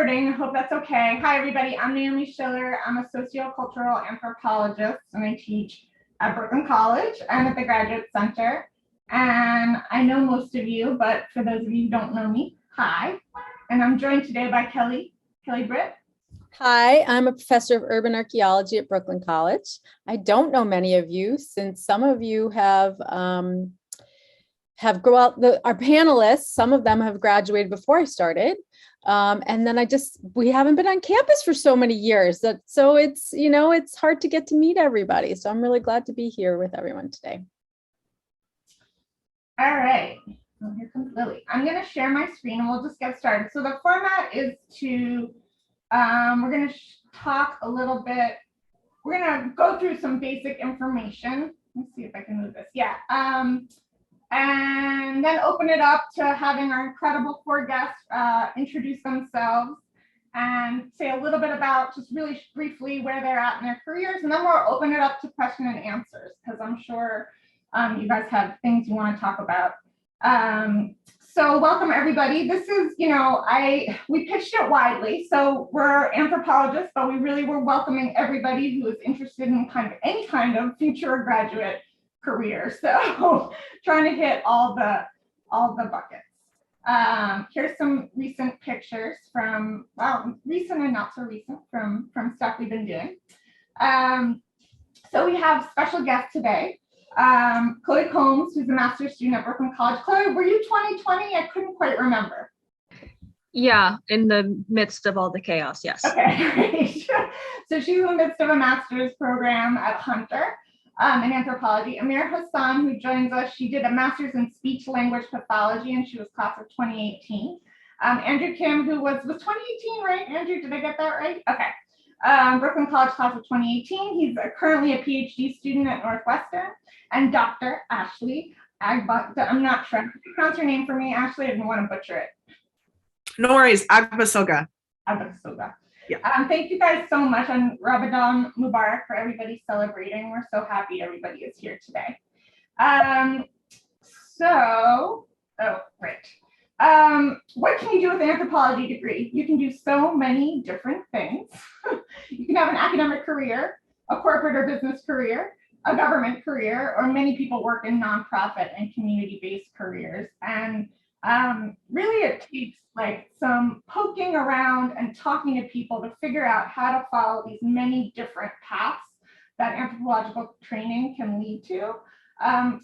recording. I hope that's okay. Hi, everybody. I'm Naomi Schiller. I'm a sociocultural anthropologist, and I teach at Brooklyn College and at the Graduate Center. And I know most of you, but for those of you who don't know me, hi. And I'm joined today by Kelly Britt. Hi, I'm a professor of urban archaeology at Brooklyn College. I don't know many of you, since some of you have our panelists, some of them have graduated before I started. And then we haven't been on campus for so many years so it's hard to get to meet everybody. So I'm really glad to be here with everyone today. All right. Well, here comes Lily. I'm going to share my screen and we'll just get started. So the format is we're going to talk a little bit. We're going to go through some basic information. Let's see if I can move this. Yeah. And then open it up to having our incredible four guests introduce themselves and say a little bit about just really briefly where they're at in their careers. And then we'll open it up to question and answers, because I'm sure you guys have things you want to talk about. So welcome, everybody. This is, we pitched it widely. So we're anthropologists, but we really were welcoming everybody who is interested in any kind of future graduate career. So trying to hit all the buckets. Here's some recent pictures from, recent and not so recent from stuff we've been doing. So we have special guests today. Chloe Combs, who's a master's student at Brooklyn College. Chloe, were you 2020? I couldn't quite remember. Yeah, in the midst of all the chaos, yes. Okay, great. So she's in the midst of a master's program at Hunter in anthropology. Amir Hassan, who joins us, she did a master's in speech language pathology, and she was class of 2018. Andrew Kim, who was 2018, right? Andrew, did I get that right? Okay. Brooklyn College class of 2018. He's currently a PhD student at Northwestern. And Dr. Ashley Agba, I'm not sure. Pronounce your name for me, Ashley. I didn't want to butcher it. No worries. Agbasoga. Agbasoga. Yeah. Thank you guys so much, and Ramadan Mubarak for everybody celebrating. We're so happy everybody is here today. What can you do with an anthropology degree? You can do so many different things. You can have an academic career, a corporate or business career, a government career, or many people work in nonprofit and community-based careers. And really it takes some poking around and talking to people to figure out how to follow these many different paths that anthropological training can lead to. I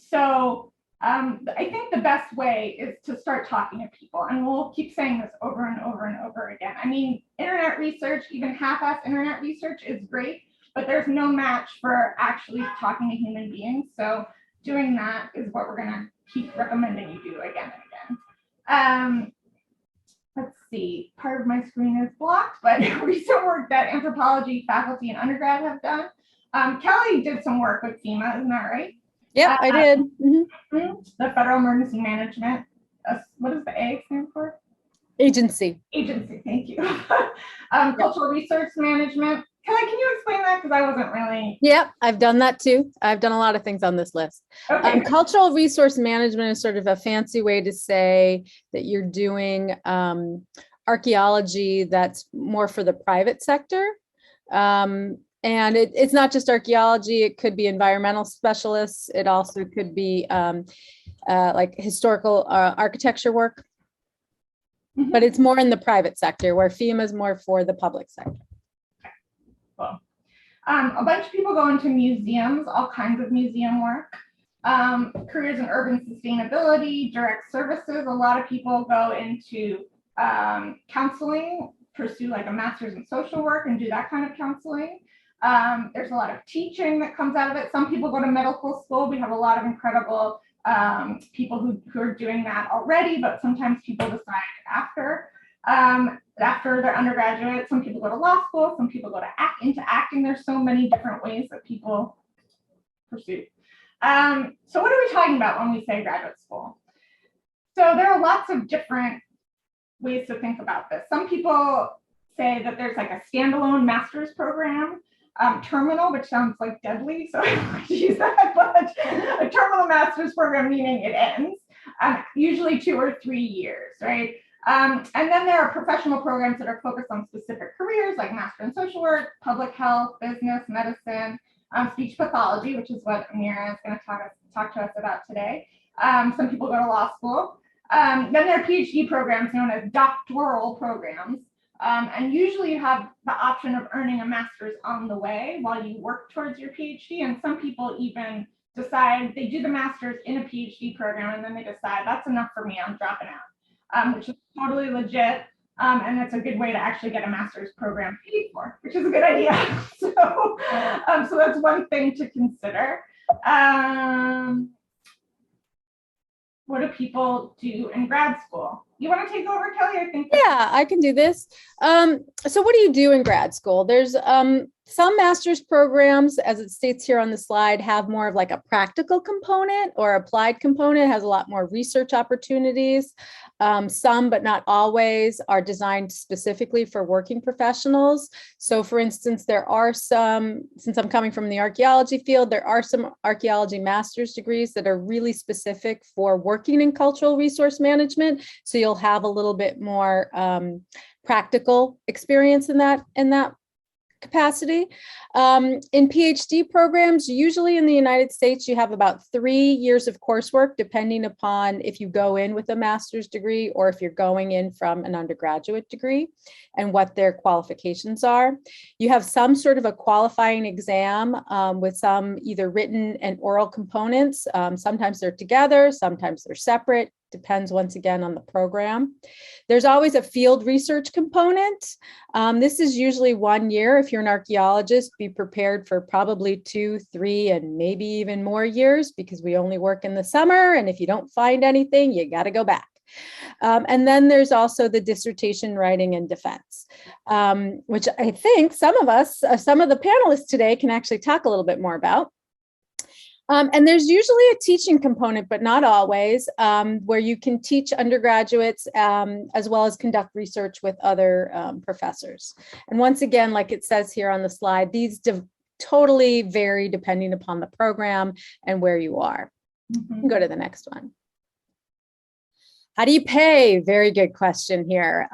think the best way is to start talking to people, and we'll keep saying this over and over and over again. I mean, internet research, even half-assed internet research, is great, but there's no match for actually talking to human beings. So doing that is what we're going to keep recommending you do again and again. Let's see, part of my screen is blocked, but recent work that anthropology faculty and undergrad have done. Kelly did some work with FEMA, isn't that right? Yep, I did. Mm-hmm. The Federal Emergency Management. What does the A stand for? Agency, thank you. Cultural Resource Management. Kelly, can you explain that? Because I wasn't really. Yep, I've done that too. I've done a lot of things on this list. Okay. Cultural resource management is sort of a fancy way to say that you're doing archaeology that's more for the private sector. And it's not just archaeology, it could be environmental specialists. It also could be like historical architecture work, but it's more in the private sector, where FEMA is more for the public sector. Cool. A bunch of people go into museums, all kinds of museum work, careers in urban sustainability, direct services. A lot of people go into counseling, pursue a master's in social work and do that kind of counseling. There's a lot of teaching that comes out of it. Some people go to medical school. We have a lot of incredible people who are doing that already, but sometimes people decide after their undergraduate. Some people go to law school, some people go into acting. There's so many different ways that people pursue. So what are we talking about when we say graduate school? So there are lots of different ways to think about this. Some people say that there's a standalone master's program, terminal, which sounds deadly, so I don't like to use that, but a terminal master's program, meaning it ends, usually 2 or 3 years, right? And then there are professional programs that are focused on specific careers like Master in Social Work, Public Health, Business, Medicine, Speech Pathology, which is what Amira is going to talk to us about today. Some people go to law school. Then there are PhD programs known as doctoral programs. And usually you have the option of earning a master's on the way while you work towards your PhD. And some people even decide they do the master's in a PhD program and then they decide that's enough for me, I'm dropping out, which is totally legit. And it's a good way to actually get a master's program paid for, which is a good idea. So that's one thing to consider. What do people do in grad school? You want to take over, Kelly? I think. Yeah, I can do this. So what do you do in grad school? There's some master's programs, as it states here on the slide, have more of like a practical component or applied component, has a lot more research opportunities. Some, but not always, are designed specifically for working professionals. So for instance, there are some, since I'm coming from the archaeology field, there are some archaeology master's degrees that are really specific for working in cultural resource management. So you'll have a little bit more practical experience in that capacity. In PhD programs, usually in the United States, you have about 3 years of coursework, depending upon if you go in with a master's degree or if you're going in from an undergraduate degree and what their qualifications are. You have some sort of a qualifying exam with some either written and oral components. Sometimes they're together, sometimes they're separate. Depends once again on the program. There's always a field research component. This is usually 1 year. If you're an archaeologist, be prepared for probably 2, 3, and maybe even more years because we only work in the summer. And if you don't find anything, you got to go back. And then there's also the dissertation writing and defense, which I think some of the panelists today can actually talk a little bit more about. And there's usually a teaching component, but not always, where you can teach undergraduates as well as conduct research with other professors. And once again, like it says here on the slide, these totally vary depending upon the program and where you are. Mm-hmm. Go to the next one. How do you pay? Very good question here.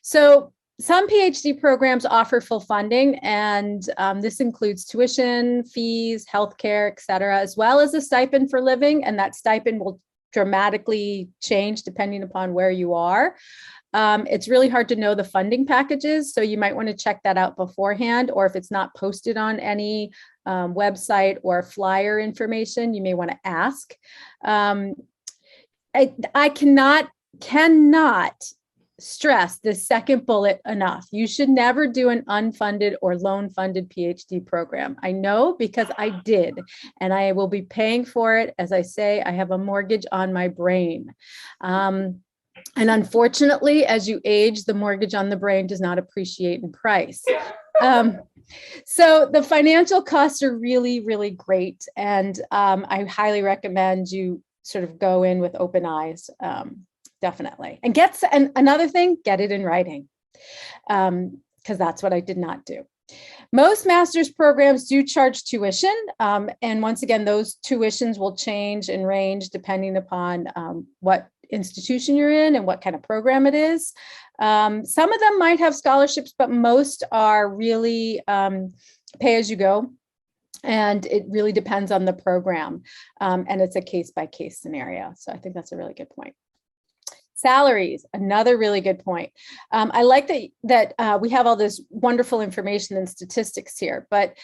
So some PhD programs offer full funding, and this includes tuition, fees, healthcare, et cetera, as well as a stipend for living. And that stipend will dramatically change depending upon where you are. It's really hard to know the funding packages, so you might want to check that out beforehand, or if it's not posted on any website or flyer information, you may want to ask. I cannot stress the second bullet enough. You should never do an unfunded or loan funded PhD program. I know because I did, and I will be paying for it. As I say, I have a mortgage on my brain. And unfortunately, as you age, the mortgage on the brain does not appreciate in price. So the financial costs are really, really great. And I highly recommend you sort of go in with open eyes. Definitely. And another thing, get it in writing, because that's what I did not do. Most master's programs do charge tuition. And once again, those tuitions will change and range depending upon what institution you're in and what kind of program it is. Some of them might have scholarships, but most are really pay as you go. And it really depends on the program. And it's a case-by-case scenario. So I think that's a really good point. Salaries, another really good point. I like that we have all this wonderful information and statistics here, but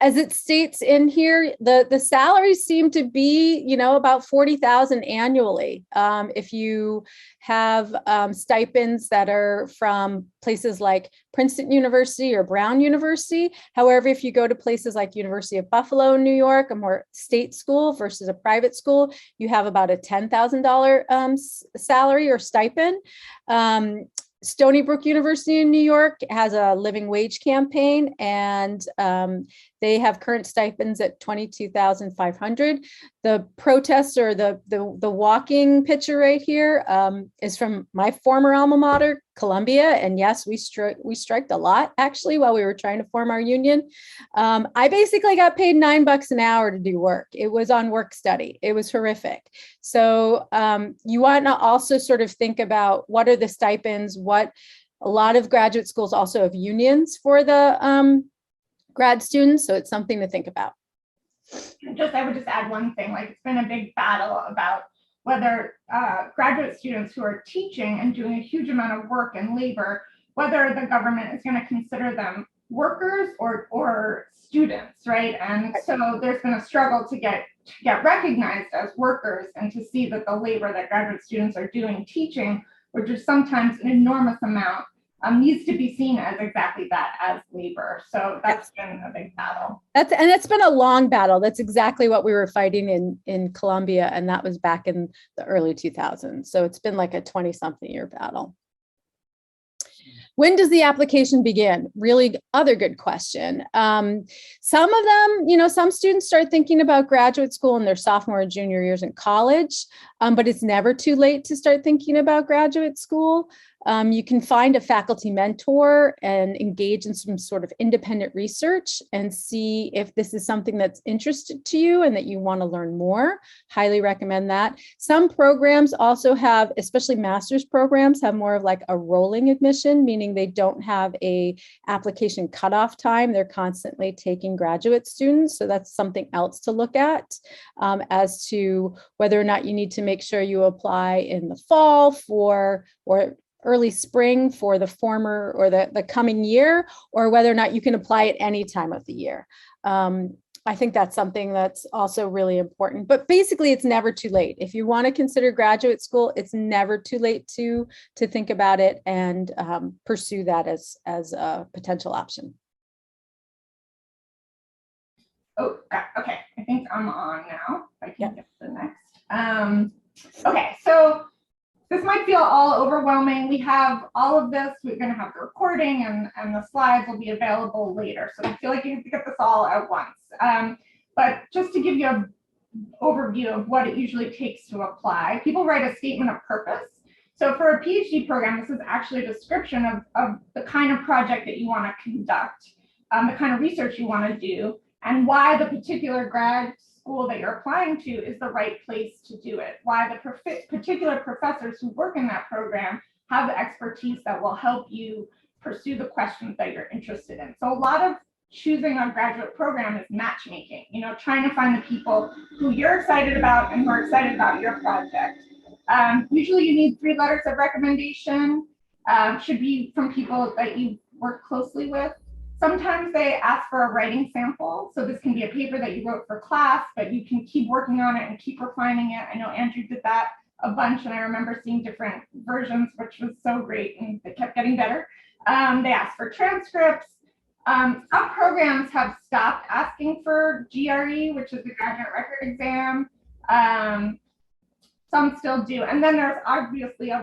as it states in here, the salaries seem to be, about $40,000 annually. If you have stipends that are from places like Princeton University or Brown University. However, if you go to places like University of Buffalo, New York, a more state school versus a private school, you have about a $10,000 salary or stipend. Stony Brook University in New York has a living wage campaign, and they have current stipends at $22,500. The protest or the walking picture right here is from my former alma mater, Columbia. And yes, we striked a lot actually while we were trying to form our union. I basically got paid $9 an hour to do work. It was on work study. It was horrific. So you want to also sort of think about what are the stipends, what a lot of graduate schools also have unions for the grad students. So it's something to think about. I would just add one thing, like it's been a big battle about whether graduate students who are teaching and doing a huge amount of work and labor, whether the government is going to consider them workers or students, right? And so there's been a struggle to get recognized as workers and to see that the labor that graduate students are doing teaching, which is sometimes an enormous amount, needs to be seen as exactly that, as labor. So that's been a big battle. It's been a long battle. That's exactly what we were fighting in Columbia, and that was back in the early 2000s. So it's been like a 20-something year battle. When does the application begin? Really, other good question. Some of them, some students start thinking about graduate school in their sophomore and junior years in college, but it's never too late to start thinking about graduate school. You can find a faculty mentor and engage in some sort of independent research and see if this is something that's interested to you and that you want to learn more. Highly recommend that. Some programs also have, especially master's programs, have more of like a rolling admission, meaning they don't have a application cutoff time. They're constantly taking graduate students. So that's something else to look at as to whether or not you need to make sure you apply in the fall or early spring for the former or the coming year, or whether or not you can apply at any time of the year. I think that's something that's also really important, but basically it's never too late. If you want to consider graduate school, it's never too late to think about it and pursue that as a potential option. Oh, okay. I think I'm on now. If I can get to the next. Okay, so this might feel all overwhelming. We have all of this. We're going to have the recording and the slides will be available later. So I feel like you have to get this all at once. But just to give you an overview of what it usually takes to apply, people write a statement of purpose. So for a PhD program, this is actually a description of the kind of project that you want to conduct, the kind of research you want to do, and why the particular grad school that you're applying to is the right place to do it, why the particular professors who work in that program have the expertise that will help you pursue the questions that you're interested in. So a lot of choosing a graduate program is matchmaking, trying to find the people who you're excited about and who are excited about your project. Usually you need 3 letters of recommendation, should be from people that you work closely with. Sometimes they ask for a writing sample. So this can be a paper that you wrote for class, but you can keep working on it and keep refining it. I know Andrew did that a bunch, and I remember seeing different versions, which was so great, and they kept getting better. They asked for transcripts. Some programs have stopped asking for GRE, which is the graduate record exam. Some still do. And then there's obviously a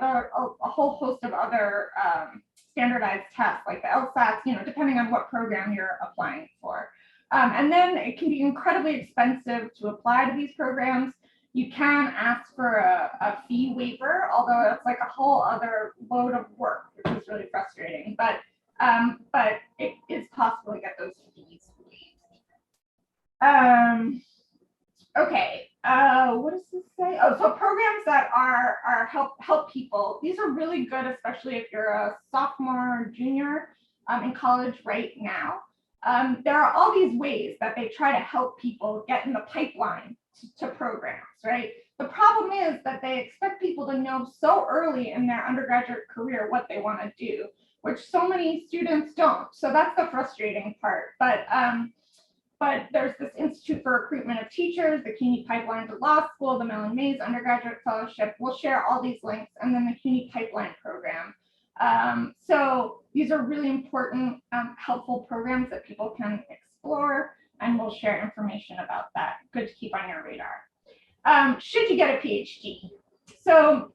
whole host of other standardized tests like the LSATs, depending on what program you're applying for. And then it can be incredibly expensive to apply to these programs. You can ask for a fee waiver, although it's like a whole other load of work, which is really frustrating. But it is possible to get those fees waived. Okay, what does this say? Oh, so programs that are help people. These are really good, especially if you're a sophomore or junior in college right now. There are all these ways that they try to help people get in the pipeline to programs, right? The problem is that they expect people to know so early in their undergraduate career what they want to do, which so many students don't. So that's the frustrating part. But there's this Institute for Recruitment of Teachers, the Cuny Pipeline to Law School, the Mellon Mays Undergraduate Fellowship. We'll share all these links, and then the Cuny Pipeline Program. So these are really important, helpful programs that people can explore, and we'll share information about that. Good to keep on your radar. Should you get a PhD? So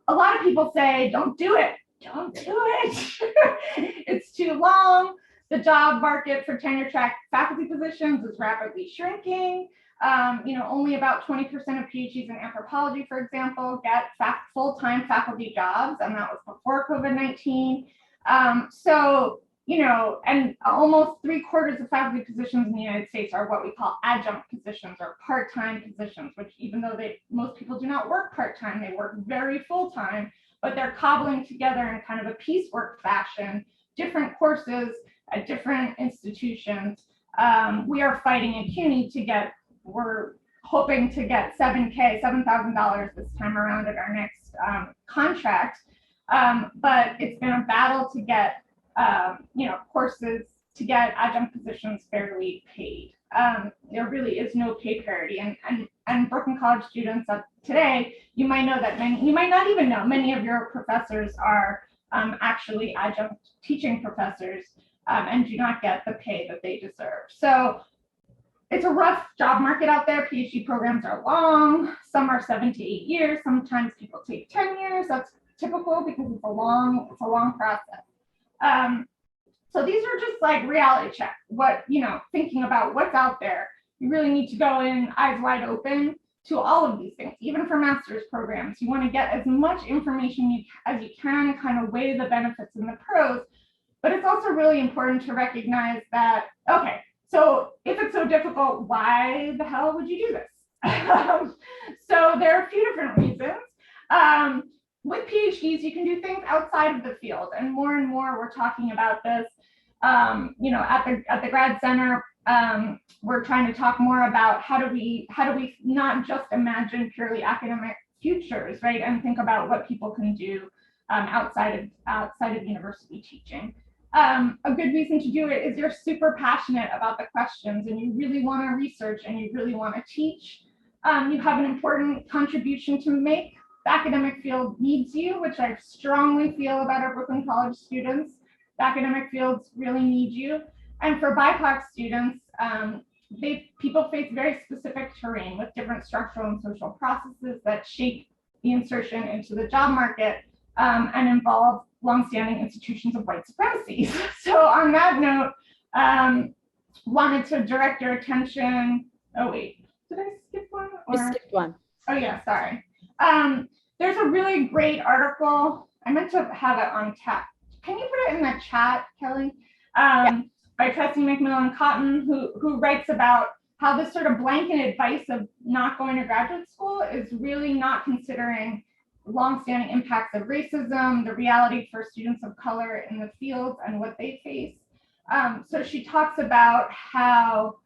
a lot of people say, don't do it. Don't do it. It's too long. The job market for tenure track faculty positions is rapidly shrinking. Only about 20% of PhDs in anthropology, for example, get full-time faculty jobs, and that was before COVID-19. And almost 3/4 of faculty positions in the United States are what we call adjunct positions or part-time positions, which even though most people do not work part-time, they work very full-time, but they're cobbling together in kind of a piecework fashion, different courses at different institutions. We are fighting at Cuny we're hoping to get $7,000 this time around at our next contract. But it's been a battle to get, courses, to get adjunct positions fairly paid. There really is no pay parity. And Brooklyn College students today, you might not even know, many of your professors are actually adjunct teaching professors and do not get the pay that they deserve. So it's a rough job market out there. PhD programs are long. Some are 7 to 8 years. Sometimes people take 10 years. That's typical because it's a long process. So these are just like reality check. Thinking about what's out there. You really need to go in eyes wide open to all of these things, even for master's programs. You want to get as much information as you can, kind of weigh the benefits and the pros. But it's also really important to recognize that, okay, so if it's so difficult, why the hell would you do this? So there are a few different reasons. With PhDs, you can do things outside of the field, and more we're talking about this. At the Grad Center, we're trying to talk more about how do we not just imagine purely academic futures, right, and think about what people can do outside of university teaching. A good reason to do it is you're super passionate about the questions and you really want to research and you really want to teach. You have an important contribution to make. The academic field needs you, which I strongly feel about our Brooklyn College students. The academic fields really need you. And for BIPOC students, people face very specific terrain with different structural and social processes that shape the insertion into the job market and involve longstanding institutions of white supremacy. So on that note, wanted to direct your attention. Oh wait, did I skip one? You skipped one. Oh yeah, sorry. There's a really great article. I meant to have it on tap. Can you put it in the chat, Kelly? By Tressie McMillan Cotton, who writes about how this sort of blanket advice of not going to graduate school is really not considering longstanding impacts of racism, the reality for students of color in the fields and what they face. So she talks about how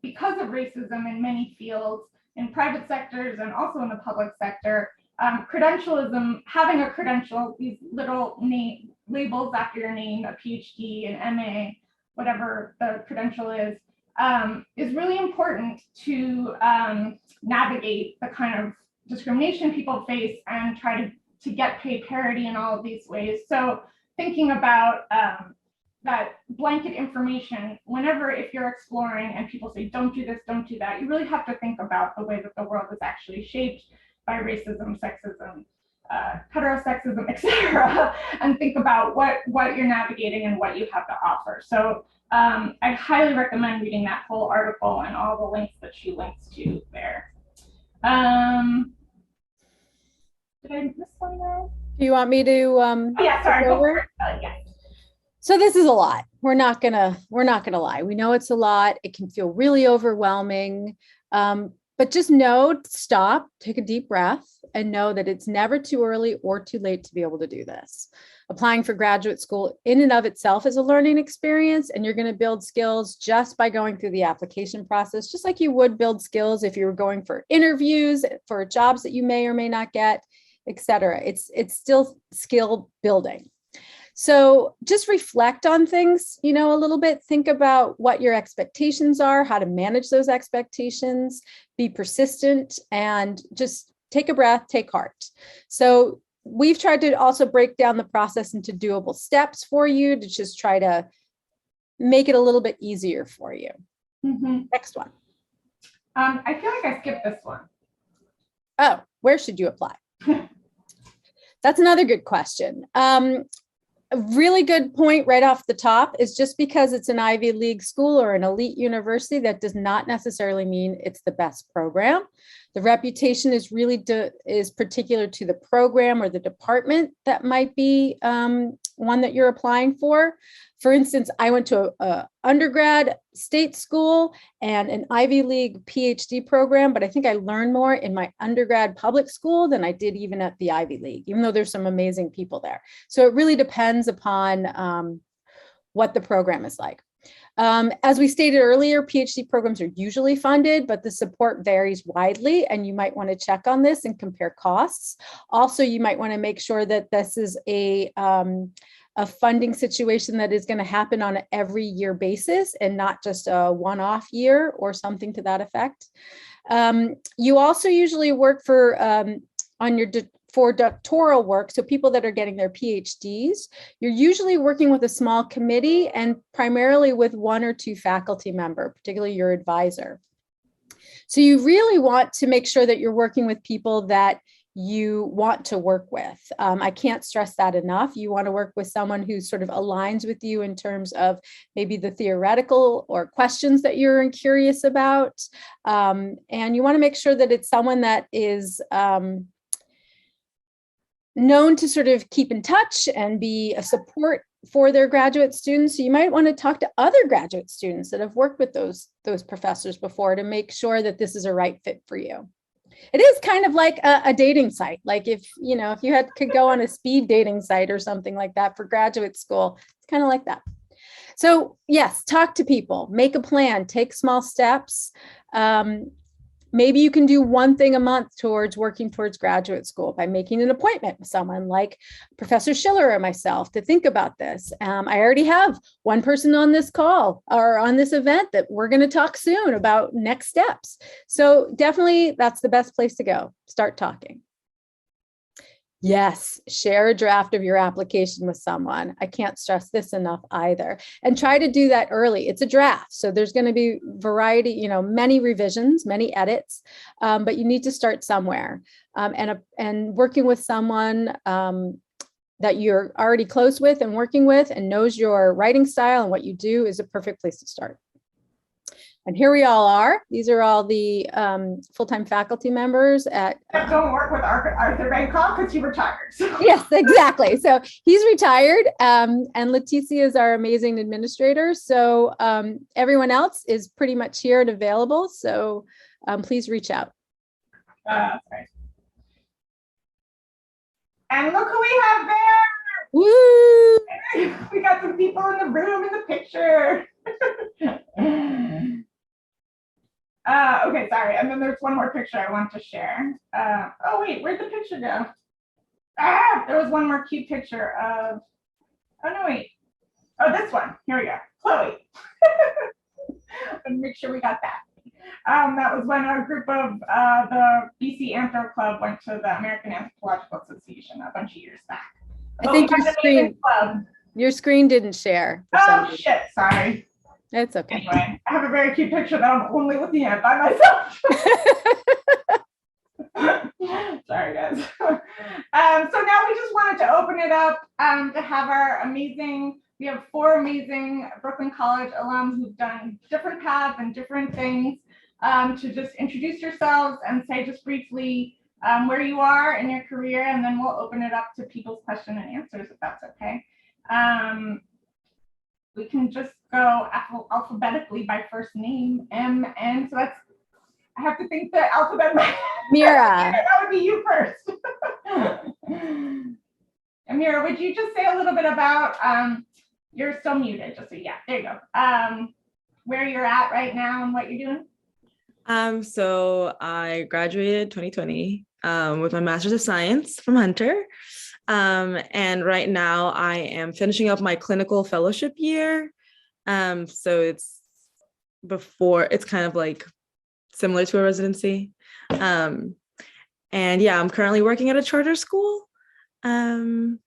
because of racism in many fields, in private sectors and also in the public sector, credentialism, having a credential, these little labels after your name, a PhD, an MA, whatever the credential is really important to navigate the kind of discrimination people face and try to get pay parity in all of these ways. So thinking about that blanket information, if you're exploring and people say, don't do this, don't do that, you really have to think about the way that the world is actually shaped by racism, sexism, heterosexism, etc., and think about what you're navigating and what you have to offer. So I highly recommend reading that whole article and all the links that she links to there. Did I miss one now? Do you want me to? Oh, yeah, sorry. Go for it. Yeah. So this is a lot. We're not gonna lie. We know it's a lot. It can feel really overwhelming. But just stop, take a deep breath, and know that it's never too early or too late to be able to do this. Applying for graduate school in and of itself is a learning experience, and you're going to build skills just by going through the application process, just like you would build skills if you were going for interviews, for jobs that you may or may not get, etc. It's still skill building. So just reflect on things, a little bit, think about what your expectations are, how to manage those expectations, be persistent, and just take a breath, take heart. So we've tried to also break down the process into doable steps for you to just try to make it a little bit easier for you. Mm-hmm. Next one. I feel like I skipped this one. Oh, where should you apply? That's another good question. a really good point right off the top is just because it's an Ivy League school or an elite university, that does not necessarily mean it's the best program. The reputation is really is particular to the program or the department that might be one that you're applying for. For instance, I went to a undergrad state school and an Ivy League PhD program, but I think I learned more in my undergrad public school than I did even at the Ivy League, even though there's some amazing people there. So it really depends upon what the program is like. As we stated earlier, PhD programs are usually funded, but the support varies widely, and you might want to check on this and compare costs. Also, you might want to make sure that this is a funding situation that is going to happen on an every year basis and not just a one-off year or something to that effect. You also usually work for doctoral work, so people that are getting their PhDs, you're usually working with a small committee and primarily with one or two faculty member, particularly your advisor. So you really want to make sure that you're working with people that you want to work with. I can't stress that enough. You want to work with someone who sort of aligns with you in terms of maybe the theoretical or questions that you're curious about. And you want to make sure that it's someone that is known to sort of keep in touch and be a support for their graduate students. So you might want to talk to other graduate students that have worked with those professors before to make sure that this is a right fit for you. It is kind of like a dating site. Like if you could go on a speed dating site or something like that for graduate school, it's kind of like that. So yes, talk to people, make a plan, take small steps. Maybe you can do one thing a month towards working towards graduate school by making an appointment with someone like Professor Schiller or myself to think about this. I already have one person on this call or on this event that we're going to talk soon about next steps. So definitely that's the best place to go. Start talking. Yes, share a draft of your application with someone. I can't stress this enough either. And try to do that early. It's a draft, so there's going to be variety, many revisions, many edits, but you need to start somewhere. And working with someone that you're already close with and working with and knows your writing style and what you do is a perfect place to start. And here we all are. These are all the full-time faculty members at. Don't work with Arthur Bangkok because he retired. So. Yes, exactly. So he's retired, and Leticia is our amazing administrator. So everyone else is pretty much here and available. So please reach out. Right. And look who we have there. Woo! We got some people in the room in the picture. Okay, sorry. And then there's one more picture I want to share. Oh, wait, where'd the picture go? There was one more cute picture of, oh, no, wait. Oh, this one. Here we go. Chloe. And make sure we got that. That was when a group of the BC Anthro Club went to the American Anthropological Association a bunch of years back. I think your screen didn't share. Oh, shit. Sorry. It's okay. Anyway, I have a very cute picture that I'm only looking at by myself. Sorry, guys. So now we just wanted to open it up to have our we have 4 amazing Brooklyn College alums who've done different paths and different things to just introduce yourselves and say just briefly where you are in your career, and then we'll open it up to people's question and answers if that's okay. We can just go alphabetically by first name, M-N. So I have to think the alphabet. Mira. That would be you first. Mira, would you just say a little bit about, you're still muted, just so, yeah, there you go. Where you're at right now and what you're doing? So I graduated 2020 with my Master's of Science from Hunter. And right now I am finishing up my clinical fellowship year. So it's kind of like similar to a residency. And yeah, I'm currently working at a charter school. And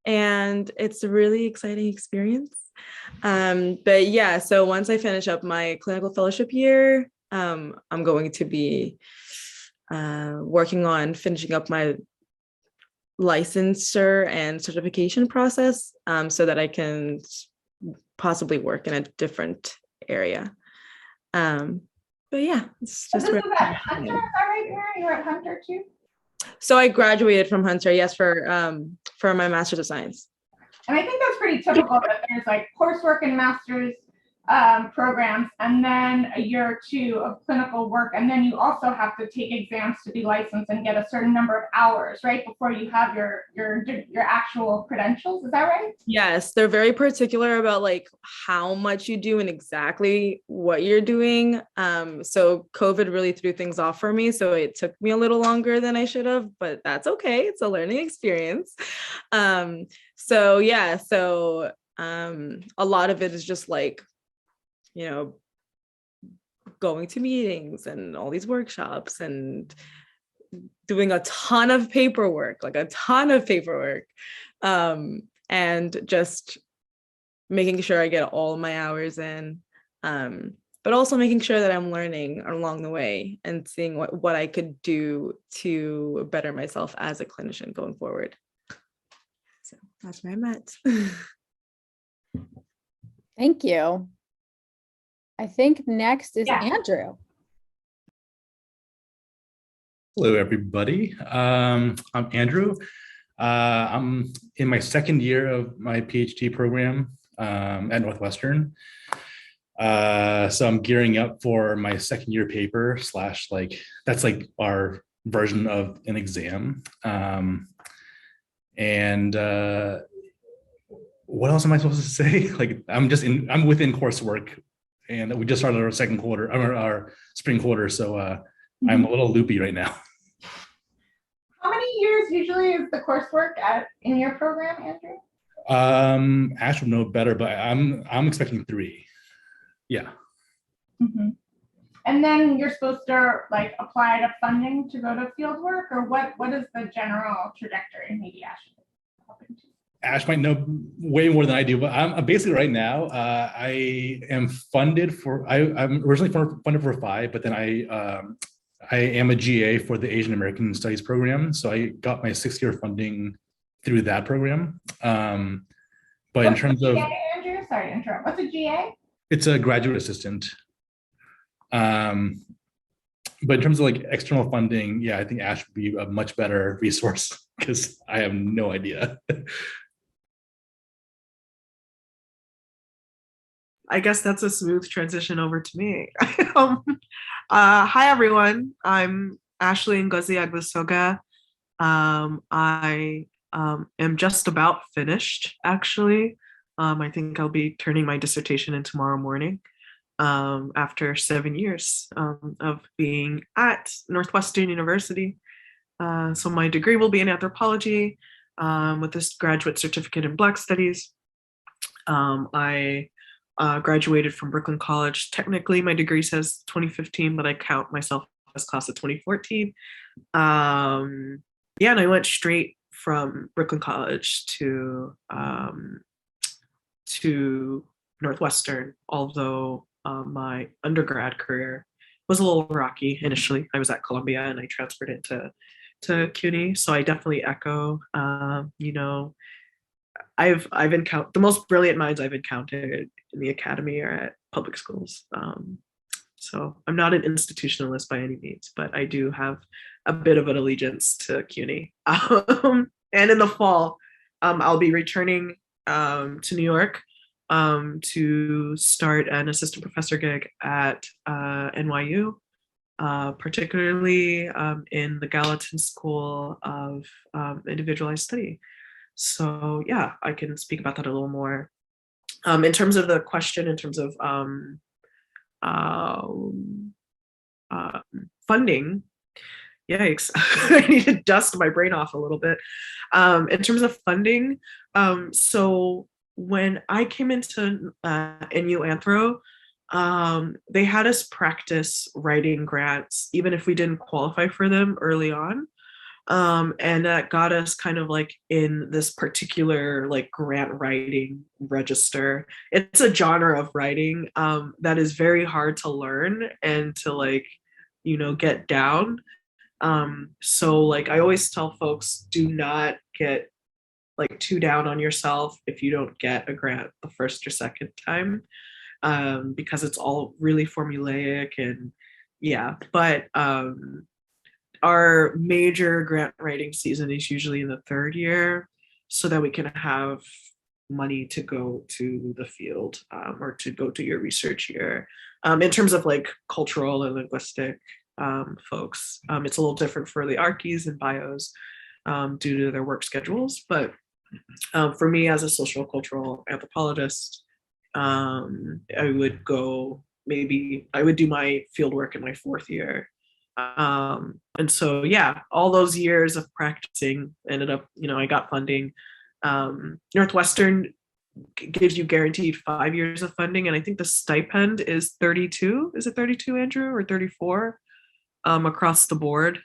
it's a really exciting experience. But yeah, so once I finish up my clinical fellowship year, I'm going to be working on finishing up my licensure and certification process, so that I can possibly work in a different area. But yeah, it's So just this where. was at Hunter, is that right, Mary? You were at Hunter too? So I graduated from Hunter, yes, for my Master's of Science. And I think that's pretty typical that there's like coursework and master's programs, and then a year or two of clinical work, and then you also have to take exams to be licensed and get a certain number of hours, right, before you have your actual credentials. Is that right? Yes, they're very particular about like how much you do and exactly what you're doing. So COVID really threw things off for me, so it took me a little longer than I should have, but that's okay. It's a learning experience. So yeah, so a lot of it is just like, you know, going to meetings and all these workshops and doing a ton of paperwork, and just making sure I get all my hours in, but also making sure that I'm learning along the way and seeing what I could do to better myself as a clinician going forward. So that's where I'm at. Thank you. I think next is Yeah. Andrew. Hello, everybody. I'm Andrew. I'm in my second year of my PhD program at Northwestern. So I'm gearing up for my second year paper / like, that's like our version of an exam. And what else am I supposed to say? Like, I'm within coursework, and we just started our second quarter, our spring quarter. So I'm a little loopy right now. How many years usually is the coursework in your program, Andrew? Ash would know better, but I'm expecting 3. Yeah. Mm-hmm. And then you're supposed to like apply to funding to go to field work, or what is the general trajectory? Maybe Ash is helping to. Ash might know way more than I do, but I'm basically right now, I am funded for, I'm originally funded for 5, but then I am a GA for the Asian American Studies program. So I got my 6-year funding through that program. But in terms of— Andrew, sorry to interrupt. What's a GA? It's a graduate assistant. But in terms of like external funding, yeah, I think Ash would be a much better resource because I have no idea. I guess that's a smooth transition over to me. Hi, everyone. I'm Ashley Ngozi Agbasoga. I am just about finished, actually. I think I'll be turning my dissertation in tomorrow morning after 7 years of being at Northwestern University. So my degree will be in anthropology with this graduate certificate in Black Studies. I graduated from Brooklyn College. Technically, my degree says 2015, but I count myself as class of 2014. And I went straight from Brooklyn College to Northwestern, although my undergrad career was a little rocky initially. I was at Columbia and I transferred into Cuny, so I definitely echo. I've encountered the most brilliant minds I've encountered in the academy or at public schools. So I'm not an institutionalist by any means, but I do have a bit of an allegiance to Cuny. And in the fall, I'll be returning to New York to start an assistant professor gig at NYU, particularly in the Gallatin School of Individualized Study. So yeah, I can speak about that a little more. In terms of the question, in terms of funding, yikes, I need to dust my brain off a little bit. In terms of funding, so when I came into NU Anthro, they had us practice writing grants, even if we didn't qualify for them early on. And that got us kind of like in this particular like grant writing register. It's a genre of writing that is very hard to learn and to like, get down. So like I always tell folks, do not get like too down on yourself if you don't get a grant the first or second time, because it's all really formulaic and yeah. But our major grant writing season is usually in the third year, so that we can have money to go to the field, or to go to your research year. In terms of like cultural and linguistic folks, it's a little different for the archies and bios due to their work schedules. But for me as a social cultural anthropologist, I would do my field work in my fourth year. And so, yeah, all those years of practicing ended up, I got funding. Northwestern gives you guaranteed 5 years of funding, and I think the stipend is 32. Is it 32, Andrew, or 34 across the board?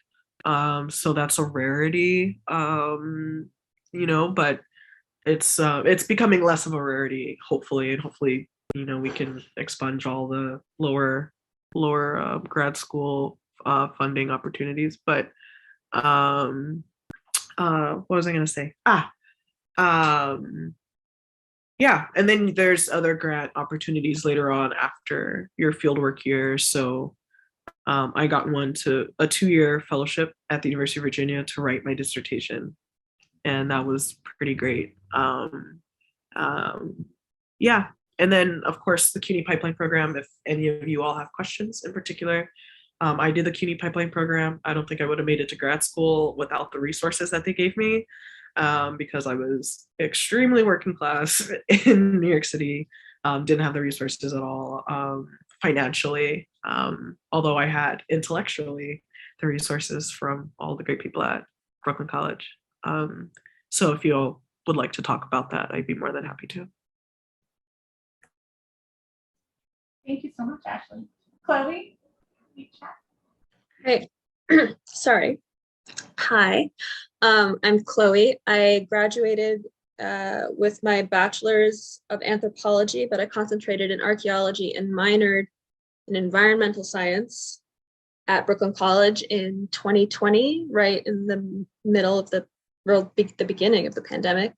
So that's a rarity, but it's becoming less of a rarity, hopefully, and hopefully, we can expunge all the lower grad school funding opportunities. But what was I going to say? Yeah, and then there's other grant opportunities later on after your fieldwork year. So I got a 2-year fellowship at the University of Virginia to write my dissertation, and that was pretty great. Yeah, and then of course the Cuny pipeline program. If any of you all have questions in particular, I did the Cuny pipeline program. I don't think I would have made it to grad school without the resources that they gave me, because I was extremely working class in New York City, didn't have the resources at all, financially, although I had intellectually the resources from all the great people at Brooklyn College. So if you would like to talk about that, I'd be more than happy to. Thank you so much, Ashley. Chloe? Hey, sorry. Hi, I'm Chloe. I graduated with my bachelor's of anthropology, but I concentrated in archaeology and minored in environmental science at Brooklyn College in 2020, right in the middle of the beginning of the pandemic.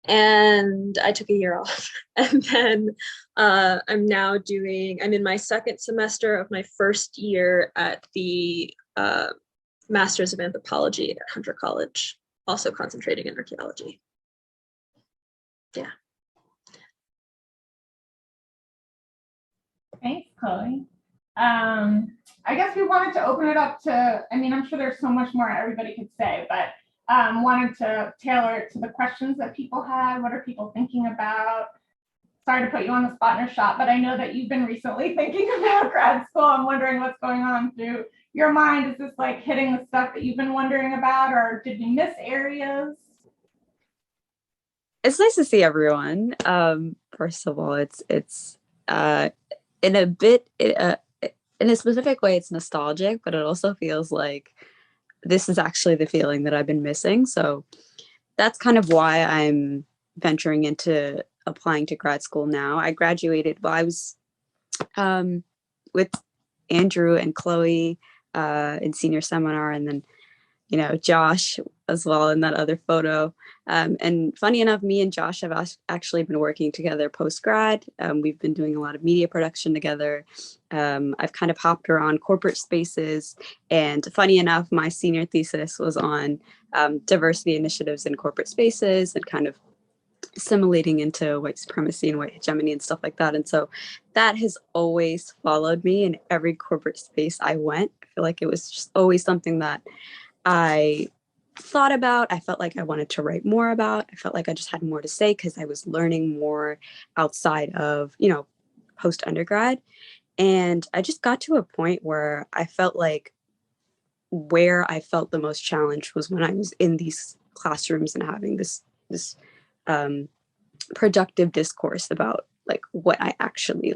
And I took a year off, and then I'm in my second semester of my first year at the Masters of Anthropology at Hunter College, also concentrating in archaeology. Yeah. Thanks, Chloe. I guess we wanted to open it up to, I'm sure there's so much more everybody could say, but wanted to tailor it to the questions that people had. What are people thinking about? Sorry to put you on the spot in your shot, but I know that you've been recently thinking about grad school. I'm wondering what's going on through your mind. Is this like hitting the stuff that you've been wondering about, or did you miss areas? It's nice to see everyone. First of all, it's in a specific way, it's nostalgic, but it also feels like this is actually the feeling that I've been missing. So that's kind of why I'm venturing into applying to grad school now. I graduated, I was with Andrew and Chloe in senior seminar, and then, Josh as well in that other photo. And funny enough, me and Josh have actually been working together post-grad. We've been doing a lot of media production together. I've kind of hopped around corporate spaces, and funny enough, my senior thesis was on diversity initiatives in corporate spaces and kind of assimilating into white supremacy and white hegemony and stuff like that. And so that has always followed me in every corporate space I went. I feel like it was just always something that I thought about. I felt like I wanted to write more about. I felt like I just had more to say because I was learning more outside of, post undergrad. And I just got to a point where I felt like where I felt the most challenged was when I was in these classrooms and having this productive discourse about like what I actually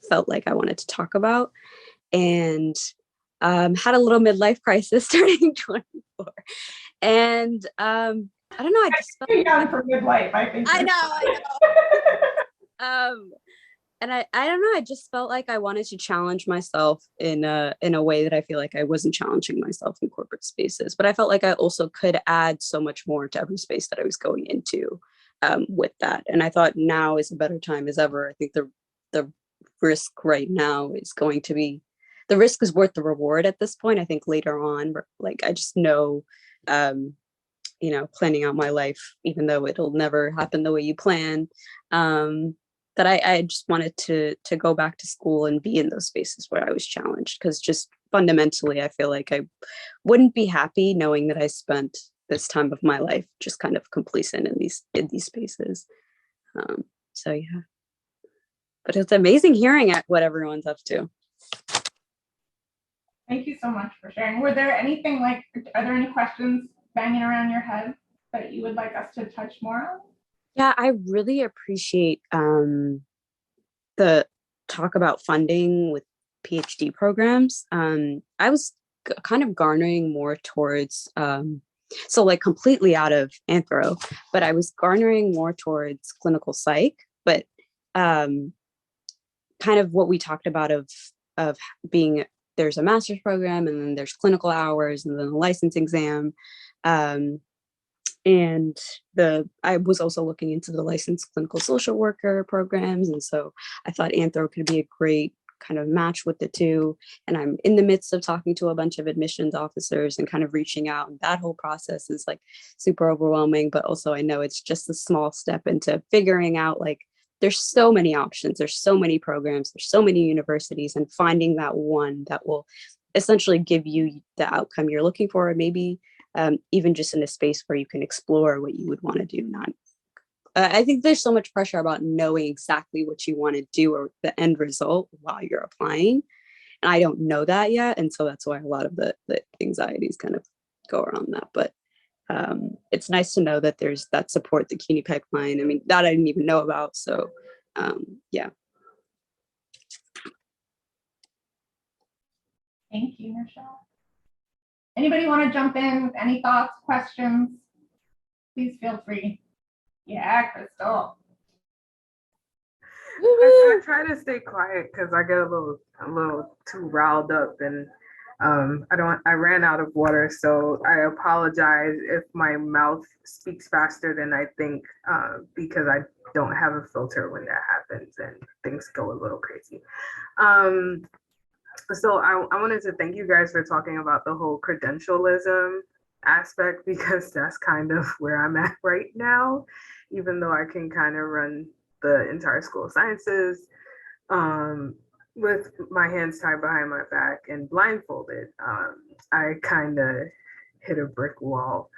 felt like I wanted to talk about. And had a little midlife crisis turning 24. And I don't know, I just felt too young for midlife, I think. I know. I don't know, I just felt like I wanted to challenge myself in a way that I feel like I wasn't challenging myself in corporate spaces, but I felt like I also could add so much more to every space that I was going into with that. And I thought now is a better time as ever. I think the risk right now is going to be, the risk is worth the reward at this point. I think later on, like I just know, planning out my life, even though it'll never happen the way you plan, that I just wanted to go back to school and be in those spaces where I was challenged, because just fundamentally, I feel like I wouldn't be happy knowing that I spent this time of my life just kind of complacent in these spaces. So yeah, but it's amazing hearing what everyone's up to. Thank you so much for sharing. Were there anything like, are there any questions banging around your head that you would like us to touch more on? Yeah, I really appreciate the talk about funding with PhD programs. I was kind of garnering more towards, so like completely out of anthro, but I was garnering more towards clinical psych, but kind of what we talked about of being, there's a master's program and then there's clinical hours and then the license exam. And I was also looking into the licensed clinical social worker programs. And so I thought anthro could be a great kind of match with the two. And I'm in the midst of talking to a bunch of admissions officers and kind of reaching out. And that whole process is like super overwhelming, but also I know it's just a small step into figuring out, like, there's so many options, there's so many programs, there's so many universities, and finding that one that will essentially give you the outcome you're looking for, or maybe even just in a space where you can explore what you would want to do. I think there's so much pressure about knowing exactly what you want to do or the end result while you're applying. And I don't know that yet. And so that's why a lot of the anxieties kind of go around that. But it's nice to know that there's that support, the Cuny pipeline. I mean, that I didn't even know about. So yeah. Thank you, Michelle. Anybody want to jump in with any thoughts, questions? Please feel free. Yeah, Crystal. I try to stay quiet because I get a little too riled up, and I ran out of water, so I apologize if my mouth speaks faster than I think, because I don't have a filter when that happens and things go a little crazy. So I wanted to thank you guys for talking about the whole credentialism aspect, because that's kind of where I'm at right now, even though I can kind of run the entire School of Sciences with my hands tied behind my back and blindfolded. I kind of hit a brick wall,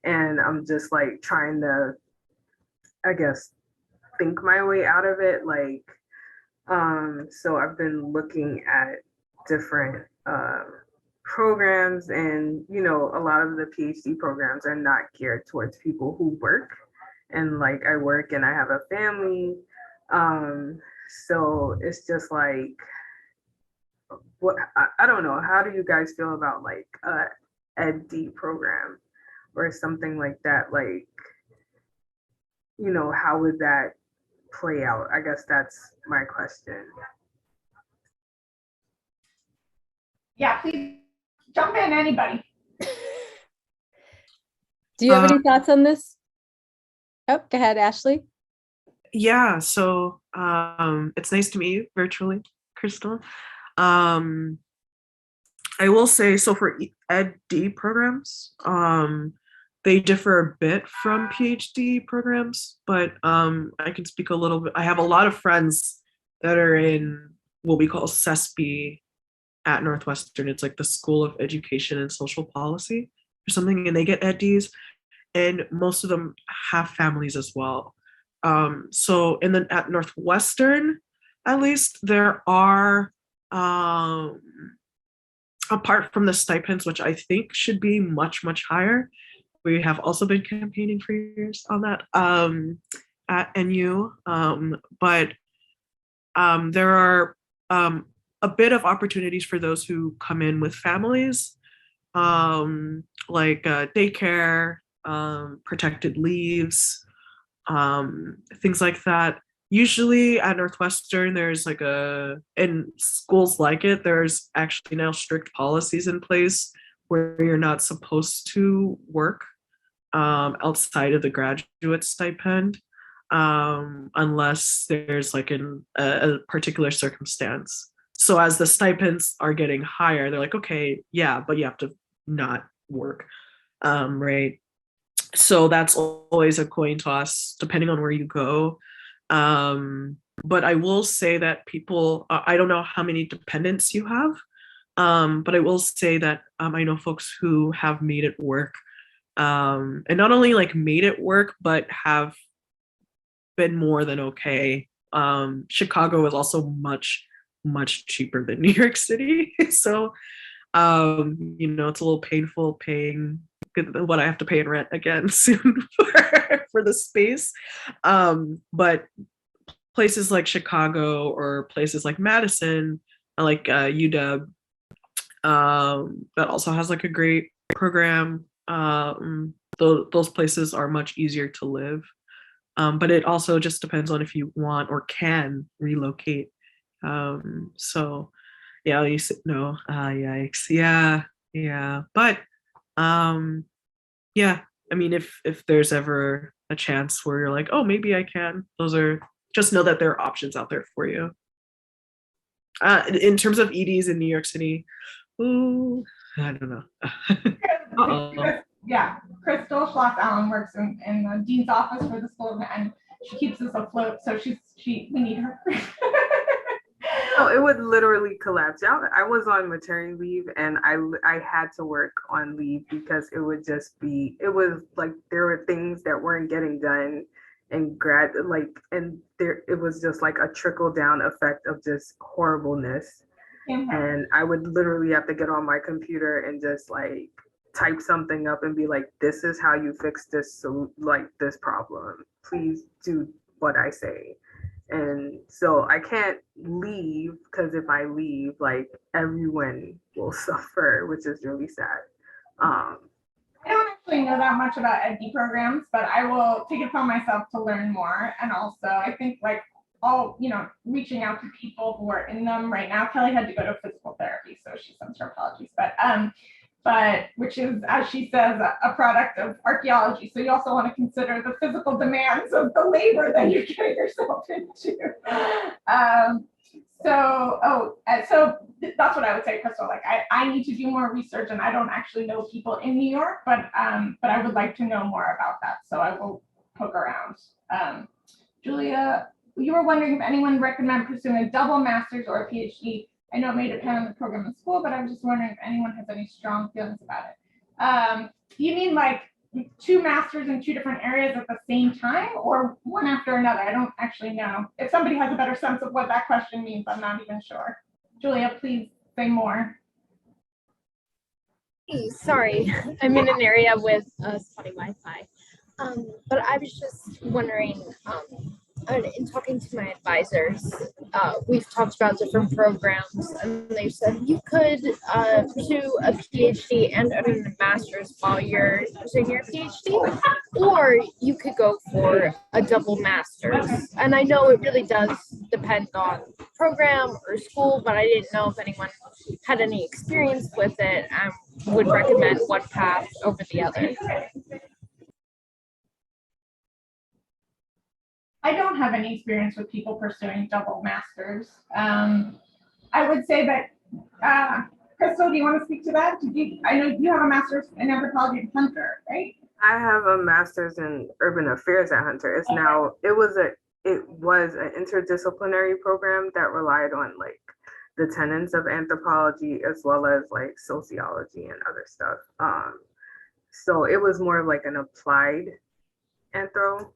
and I'm just like trying to, I guess, think my way out of it. Like, so I've been looking at different programs, and a lot of the PhD programs are not geared towards people who work, and like I work and I have a family, so it's just like, what, I don't know, how do you guys feel about like ed-D program or something like that? Like, how would that play out? I guess that's my question. Yeah, please jump in, anybody. Do you have any thoughts on this? Oh, go ahead, Ashley. Yeah, so it's nice to meet you virtually, Crystal. I will say, so for ed-D programs, they differ a bit from PhD programs, but I can speak a little bit. I have a lot of friends that are in what we call CESP at Northwestern. It's like the School of Education and Social Policy or something, and they get ed-Ds, and most of them have families as well. So, and then at Northwestern, at least, there are, apart from the stipends, which I think should be much, much higher, we have also been campaigning for years on that at NU, but there are a bit of opportunities for those who come in with families, like daycare, protected leaves, things like that. usually at Northwestern, there's like in schools like it, there's actually now strict policies in place where you're not supposed to work outside of the graduate stipend unless there's like a particular circumstance. So as the stipends are getting higher, they're like, okay, yeah, but you have to not work, right? So that's always a coin toss depending on where you go. But I will say that people, I don't know how many dependents you have, but I will say that I know folks who have made it work, and not only like made it work, but have been more than okay. Chicago is also much, much cheaper than New York City. So, it's a little painful paying what I have to pay in rent again soon for the space. But places like Chicago or places like Madison, like UW, that also has like a great program. Those places are much easier to live. But it also just depends on if you want or can relocate. So yeah, you said no, yikes. Yeah. But yeah, I mean, if there's ever a chance where you're like, oh, maybe I can, just know that there are options out there for you. In terms of EDs in New York City, ooh, I don't know. Uh-oh. Yeah, Crystal Schloss Allen works in the dean's office for the school, and she keeps us afloat. So we need her. No, it would literally collapse. I was on maternity leave, and I had to work on leave because it was like there were things that weren't getting done in grad, and it was just like a trickle down effect of just horribleness. And I would literally have to get on my computer and just like type something up and be like, this is how you fix this, so like this problem, please do what I say. And so I can't leave, because if I leave, like everyone will suffer, which is really sad. I don't actually know that much about EdD programs, but I will take it upon myself to learn more. And also I think like reaching out to people who are in them right now. Kelly had to go to physical therapy, so she's anthropology, but which is, as she says, a product of archaeology. So you also want to consider the physical demands of the labor that you're getting yourself into. So that's what I would say, Crystal. Like I need to do more research, and I don't actually know people in New York, but I would like to know more about that. So I will poke around. Julia, you were wondering if anyone recommend pursuing a double master's or a PhD. I know it may depend on the program in school, but I'm just wondering if anyone has any strong feelings about it. You mean like 2 masters in 2 different areas at the same time, or one after another? I don't actually know. If somebody has a better sense of what that question means, I'm not even sure. Julia, please say more. Hey, sorry, I'm in an area with spotty Wi-Fi. But I was just wondering, in talking to my advisors, we've talked about different programs, and they said you could pursue a PhD and earn a master's while you're pursuing your PhD, or you could go for a double master's. And I know it really does depend on program or school, but I didn't know if anyone had any experience with it and would recommend one path over the other. I don't have any experience with people pursuing double masters. I would say that, Crystal, do you want to speak to that? I know you have a master's in anthropology at Hunter, right? I have a master's in urban affairs at Hunter. It was an interdisciplinary program that relied on like the tenets of anthropology as well as like sociology and other stuff. So it was more of like an applied anthro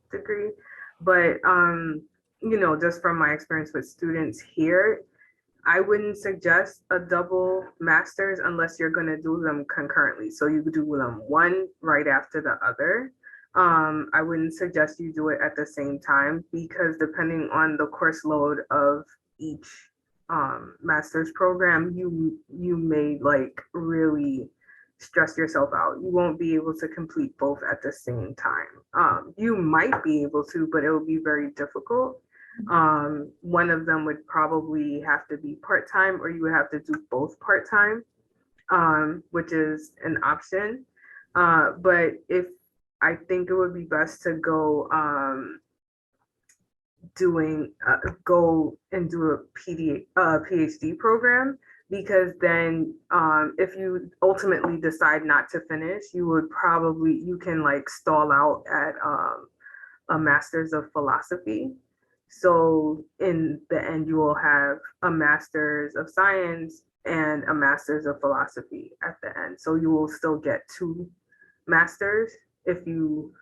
degree, but just from my experience with students here, I wouldn't suggest a double master's unless you're going to do them concurrently. So you could do them one right after the other. I wouldn't suggest you do it at the same time, because depending on the course load of each master's program, you may like really stress yourself out. You won't be able to complete both at the same time. You might be able to, but it will be very difficult. One of them would probably have to be part-time, or you would have to do both part-time, which is an option. But if I think it would be best to go go and do a PhD program, because then if you ultimately decide not to finish, you can like stall out at a master's of philosophy. So in the end, you will have a master's of science and a master's of philosophy at the end. So you will still get 2 masters if you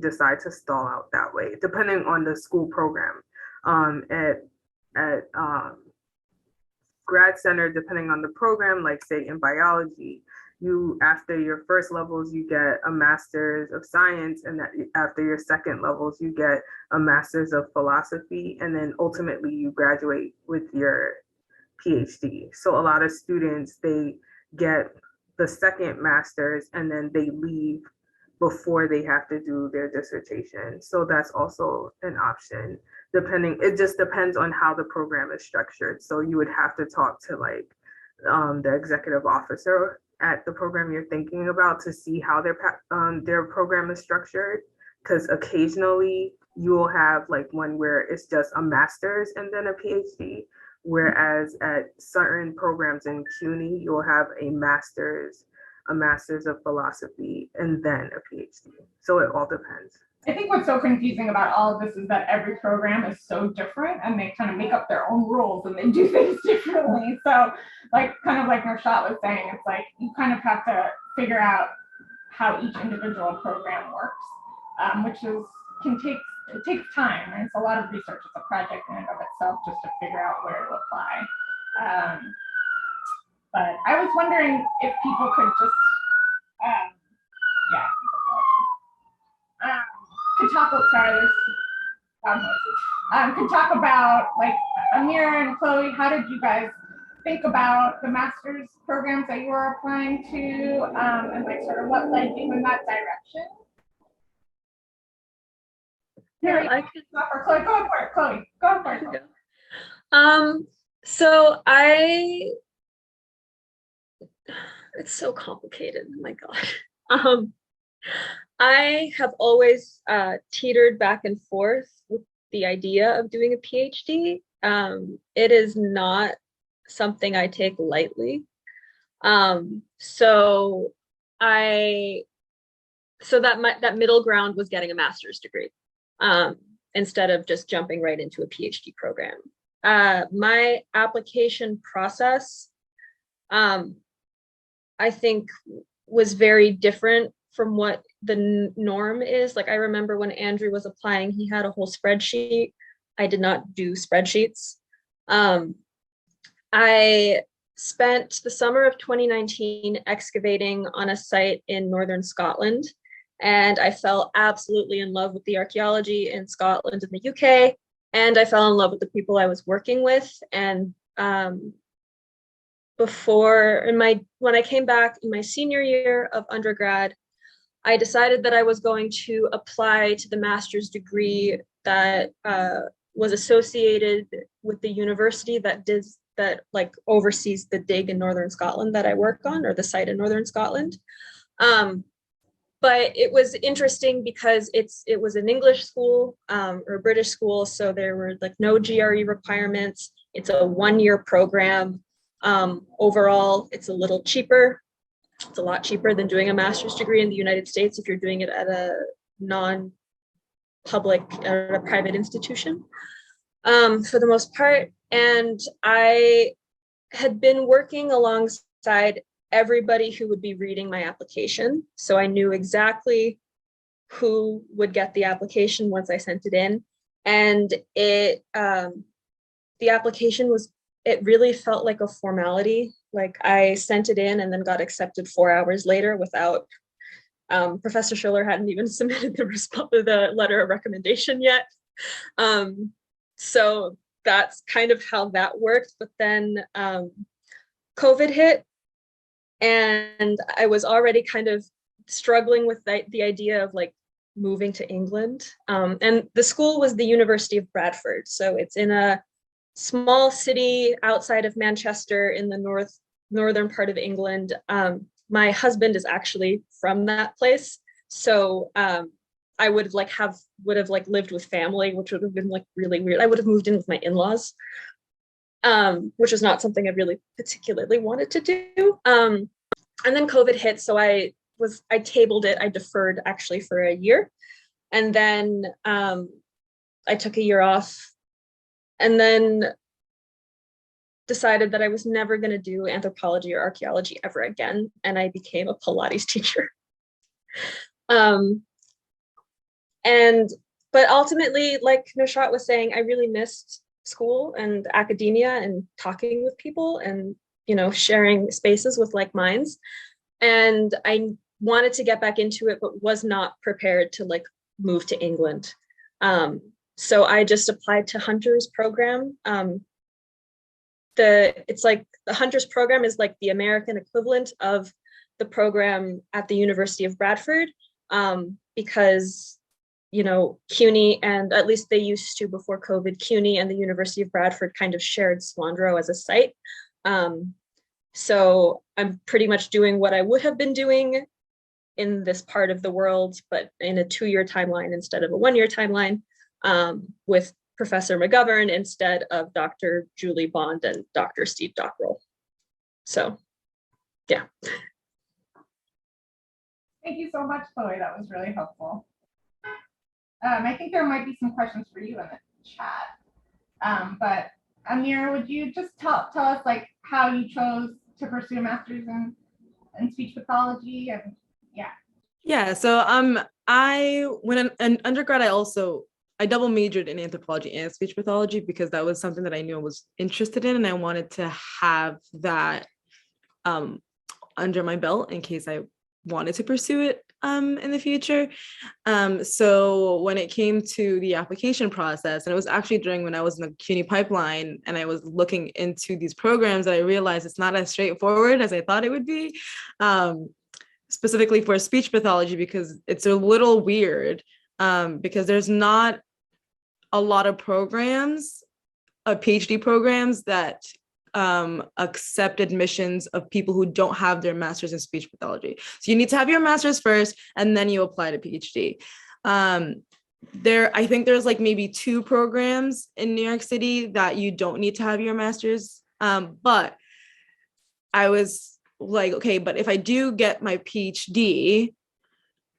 decide to stall out that way, depending on the school program. At Grad Center, depending on the program, like say in biology, you after your first levels you get a master's of science, and that after your second levels you get a master's of philosophy, and then ultimately you graduate with your PhD. So a lot of students, they get the second master's and then they leave before they have to do their dissertation. So that's also an option. It just depends on how the program is structured. So you would have to talk to like the executive officer at the program you're thinking about to see how their program is structured. Because occasionally you will have like one where it's just a master's and then a PhD. Whereas at certain programs in Cuny, you'll have a master's of philosophy, and then a PhD. So it all depends. I think what's so confusing about all of this is that every program is so different, and they kind of make up their own rules and they do things differently. So like kind of like Rashad was saying, it's like you kind of have to figure out how each individual program works, which takes time, and it's a lot of research. It's a project in and of itself just to figure out where to apply. But I was wondering if people could just, could talk. Sorry, there's loud noises. Could talk about like Amir and Chloe. How did you guys think about the master's programs that you were applying to, and like sort of what led you in that direction? Yeah, I could. Chloe, go for it. Chloe, go for it. So it's so complicated. Oh my God. I have always teetered back and forth with the idea of doing a PhD. It is not something I take lightly. So that middle ground was getting a master's degree instead of just jumping right into a PhD program. My application process, I think, was very different from what the norm is. Like I remember when Andrew was applying, he had a whole spreadsheet. I did not do spreadsheets. I spent the summer of 2019 excavating on a site in northern Scotland, and I fell absolutely in love with the archaeology in Scotland and the UK, and I fell in love with the people I was working with. And when I came back in my senior year of undergrad, I decided that I was going to apply to the master's degree that was associated with the university that oversees the dig in northern Scotland that I work on, or the site in northern Scotland. But it was interesting because it was an English school or a British school, so there were like no GRE requirements. It's a 1-year program. Overall, it's a little cheaper. It's a lot cheaper than doing a master's degree in the United States if you're doing it at a non-public or a private institution, for the most part. And I had been working alongside everybody who would be reading my application. So I knew exactly who would get the application once I sent it in. And the application it really felt like a formality. Like I sent it in and then got accepted 4 hours later without, Professor Schiller hadn't even submitted the letter of recommendation yet. So that's kind of how that worked. But then COVID hit, And I was already kind of struggling with the idea of like moving to England. And the school was the University of Bradford. So it's in a small city outside of Manchester in the northern part of England. My husband is actually from that place. So I would have lived with family, which would have been like really weird. I would have moved in with my in-laws, which is not something I really particularly wanted to do. And then COVID hit, so I tabled it. I deferred actually for a year, and then I took a year off, and then decided that I was never going to do anthropology or archaeology ever again, and I became a Pilates teacher. But ultimately, like Nushat was saying, I really missed school and academia and talking with people and, sharing spaces with like minds. And I wanted to get back into it, but was not prepared to like move to England. So I just applied to Hunter's program. It's like the Hunter's program is like the American equivalent of the program at the University of Bradford, because Cuny, and at least they used to before COVID, Cuny and the University of Bradford kind of shared Swanndro as a site. So I'm pretty much doing what I would have been doing in this part of the world, but in a 2-year timeline instead of a 1-year timeline, with Professor McGovern instead of Dr. Julie Bond and Dr. Steve Dockrell. So, yeah. Thank you so much, Chloe. That was really helpful. I think there might be some questions for you in the chat. But Amir, would you just tell us like how you chose to pursue a master's in speech pathology? And Yeah, so when an undergrad, I double majored in anthropology and speech pathology because that was something that I knew I was interested in, and I wanted to have that under my belt in case I wanted to pursue it in the future. So when it came to the application process, and it was actually during when I was in the Cuny pipeline and I was looking into these programs, that I realized it's not as straightforward as I thought it would be, specifically for speech pathology, because it's a little weird, because there's not a lot of programs, PhD programs that accept admissions of people who don't have their master's in speech pathology. So you need to have your master's first, and then you apply to PhD. I think there's like maybe 2 programs in New York City that you don't need to have your master's. But I was like, okay, but if I do get my PhD,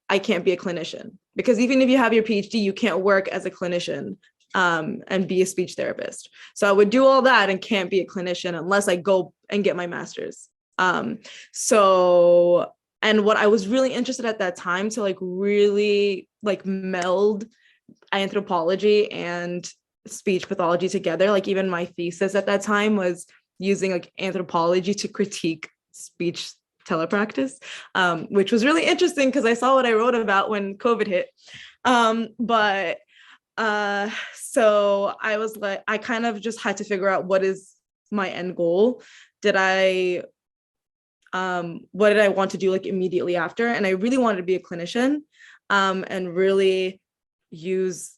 I can't be a clinician, because even if you have your PhD, you can't work as a clinician and be a speech therapist. So I would do all that and can't be a clinician unless I go and get my master's. And what I was really interested at that time to like really like meld anthropology and speech pathology together. Like even my thesis at that time was using like anthropology to critique speech telepractice, which was really interesting because I saw what I wrote about when COVID hit. So I was like, I kind of just had to figure out what is my end goal. What did I want to do like immediately after? And I really wanted to be a clinician, and really use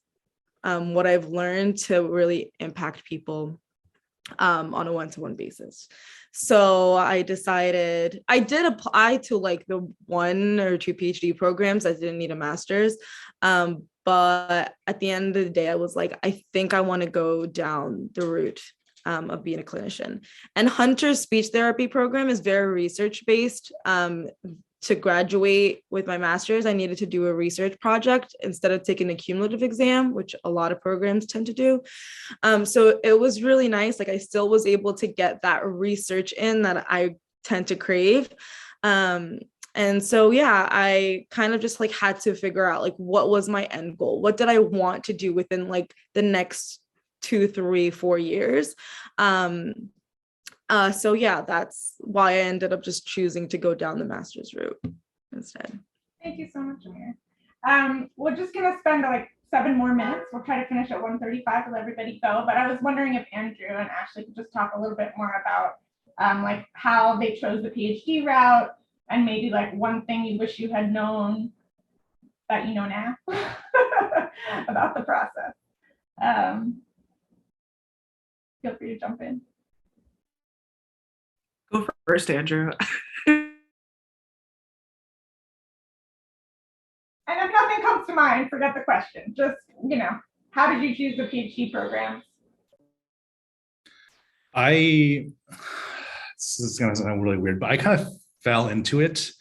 what I've learned to really impact people on a one-to-one basis. So I decided, I did apply to like the 1 or 2 PhD programs. I didn't need a master's. But at the end of the day, I was like, I think I want to go down the route of being a clinician. And Hunter's speech therapy program is very research-based. To graduate with my master's, I needed to do a research project instead of taking a cumulative exam, which a lot of programs tend to do. So it was really nice. Like I still was able to get that research in that I tend to crave. And so, yeah, I kind of just like had to figure out like, what was my end goal? What did I want to do within like the next 2, 3, 4 years? So yeah, that's why I ended up just choosing to go down the master's route instead. Thank you so much, Amir. We're just gonna spend like 7 more minutes. We'll try to finish at 1:35 to let everybody go. But I was wondering if Andrew and Ashley could just talk a little bit more about like how they chose the PhD route, and maybe like one thing you wish you had known that you know now about the process. Feel free to jump in. Go first, Andrew. And if nothing comes to mind, forget the question. Just, how did you choose the PhD programs? This is gonna sound really weird, but I kind of fell into it,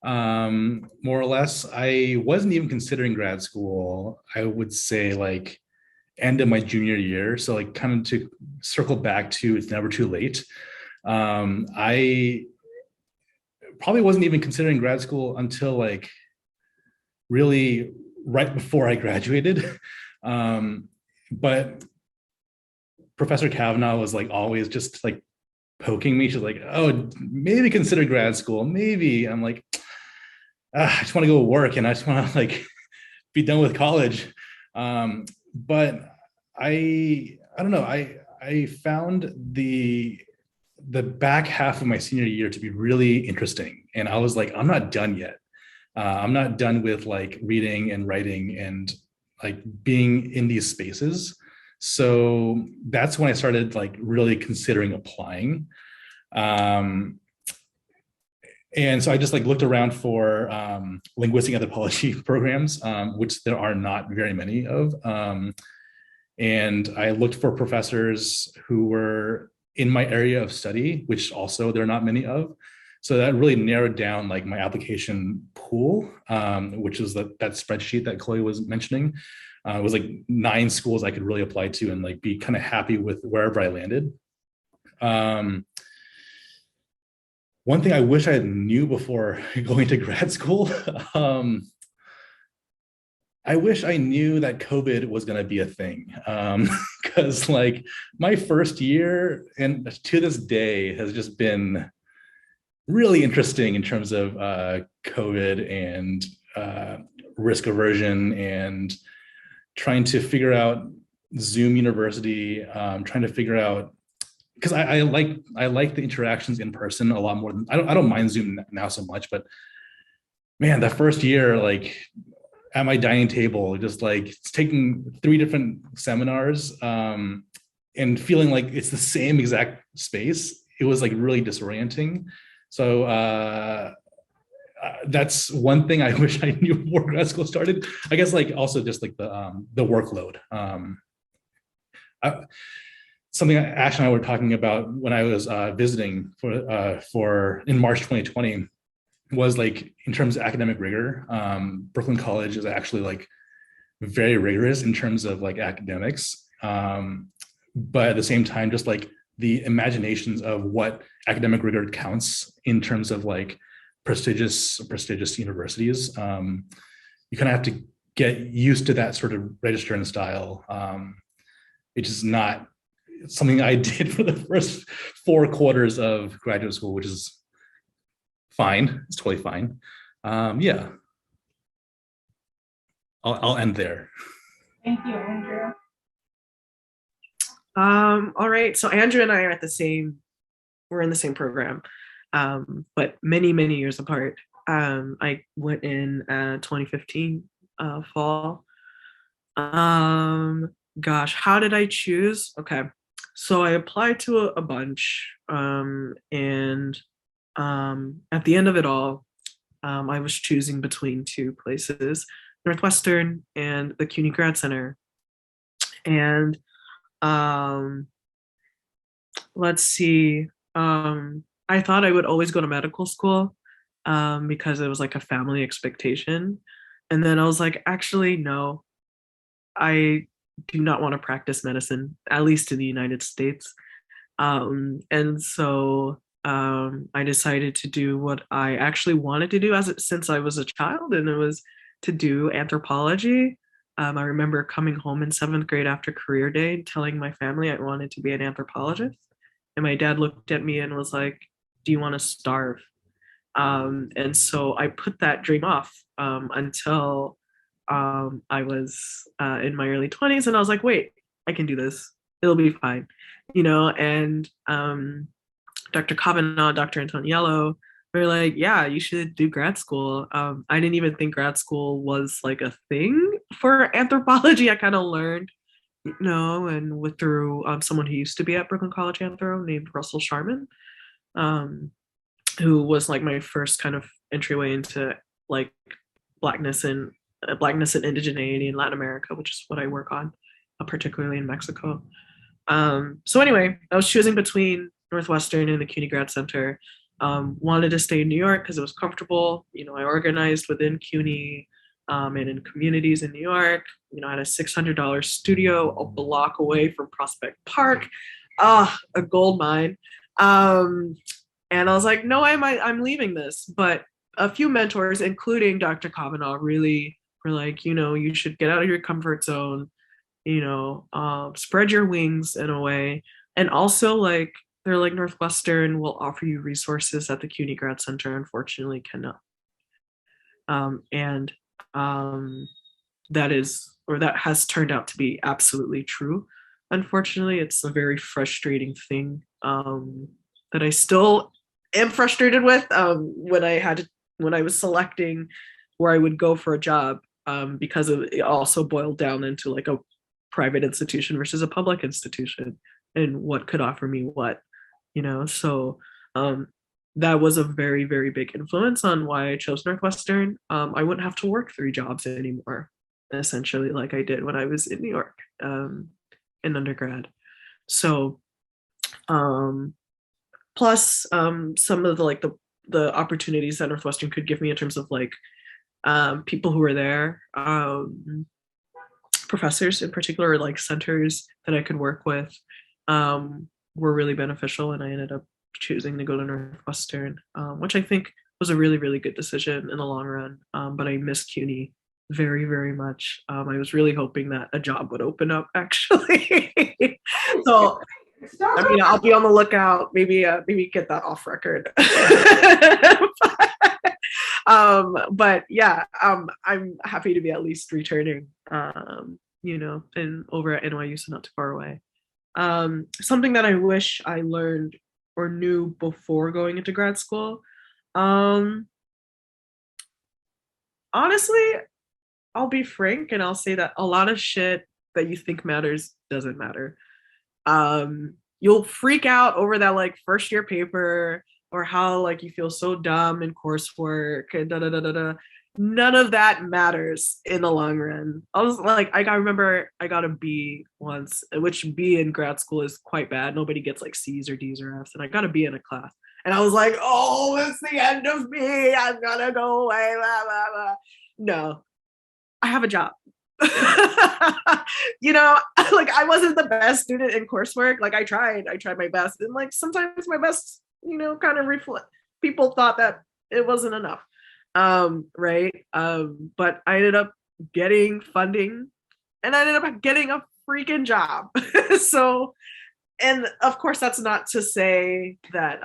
more or less. I wasn't even considering grad school. I would say like end of my junior year. So like kind of to circle back to it's never too late. I probably wasn't even considering grad school until like really right before I graduated. But Professor Kavanaugh was like always just like poking me. She's like, oh, maybe consider grad school. Maybe. I'm like, I just want to go work and I just want to like be done with college. But I don't know. I found the back half of my senior year to be really interesting. And I was like, I'm not done yet. I'm not done with like reading and writing and like being in these spaces. So that's when I started like really considering applying. And so I just like looked around for linguistic anthropology programs, which there are not very many of. And I looked for professors who were in my area of study, which also there are not many of. So that really narrowed down like my application pool, which is that spreadsheet that Chloe was mentioning. It was like 9 schools I could really apply to and like be kind of happy with wherever I landed. One thing I wish I knew before going to grad school, I wish I knew that COVID was going to be a thing, because like my first year and to this day has just been really interesting in terms of COVID and risk aversion and trying to figure out Zoom University, trying to figure out, because I like the interactions in person a lot more than I don't mind Zoom now so much, but man, that first year, like at my dining table, just like taking 3 different seminars and feeling like it's the same exact space, it was like really disorienting. So that's one thing I wish I knew before grad school started. I guess like also just like the workload. Something Ash and I were talking about when I was visiting for in March 2020 was like in terms of academic rigor. Brooklyn College is actually like very rigorous in terms of like academics, but at the same time, just like the imaginations of what academic rigor counts in terms of like prestigious universities. You kind of have to get used to that sort of register and style. It's just not something I did for the first 4 quarters of graduate school, which is fine. It's totally fine. Yeah. I'll end there. Thank you, Andrew. All right. So Andrew and I are we're in the same program, but many, many years apart. I went in 2015 fall. Gosh, how did I choose? Okay. So I applied to a bunch, and at the end of it all, I was choosing between 2 places, Northwestern and the Cuny Grad Center. And let's see, I thought I would always go to medical school because it was like a family expectation. And then I was like, actually, no, I do not want to practice medicine, at least in the United States. And so I decided to do what I actually wanted to do since I was a child, and it was to do anthropology. I remember coming home in 7th grade after career day, telling my family I wanted to be an anthropologist. And my dad looked at me and was like, do you want to starve? And so I put that dream off until I was in my early 20s, and I was like, wait, I can do this. It'll be fine, and Dr. Kavanaugh, Dr. Antoniello were like, yeah, you should do grad school. I didn't even think grad school was like a thing for anthropology. I kind of learned, and with through someone who used to be at Brooklyn College Anthro named Russell Sharman, who was like my first kind of entryway into like blackness and indigeneity in Latin America, which is what I work on, particularly in Mexico. So anyway, I was choosing between Northwestern and the Cuny Grad Center. Wanted to stay in New York because it was comfortable. I organized within Cuny and in communities in New York. I had a $600 studio a block away from Prospect Park, a gold mine. And I was like, no, I'm leaving this. But a few mentors, including Dr. Kavanaugh, really were like, you should get out of your comfort zone, spread your wings in a way. And also like, they're like, Northwestern will offer you resources that the Cuny Grad Center unfortunately cannot. That has turned out to be absolutely true. Unfortunately, it's a very frustrating thing that I still am frustrated with when I was selecting where I would go for a job, because it also boiled down into like a private institution versus a public institution and what could offer me what. So that was a very, very big influence on why I chose Northwestern. I wouldn't have to work 3 jobs anymore, essentially, like I did when I was in New York in undergrad. So plus some of the opportunities that Northwestern could give me in terms of like people who were there, professors in particular, like centers that I could work with, were really beneficial, and I ended up choosing to go to Northwestern, which I think was a really, really good decision in the long run. But I miss Cuny very, very much. I was really hoping that a job would open up, actually. So I'll be on the lookout. Maybe get that off record. But yeah, I'm happy to be at least returning. And over at NYU, so not too far away. Something that I wish I learned or knew before going into grad school. Honestly, I'll be frank and I'll say that a lot of shit that you think matters doesn't matter. You'll freak out over that like first year paper or how like you feel so dumb in coursework and da da da da da. None of that matters in the long run. I was like, I remember I got a B once, which B in grad school is quite bad. Nobody gets like C's or D's or F's, and I got a B in a class. And I was like, oh, it's the end of me. I'm gonna go away. Blah, blah, blah. No, I have a job. Like I wasn't the best student in coursework. Like I tried my best. And like sometimes my best, kind of reflect. People thought that it wasn't enough. Right. But I ended up getting funding and I ended up getting a freaking job. So, and of course that's not to say that,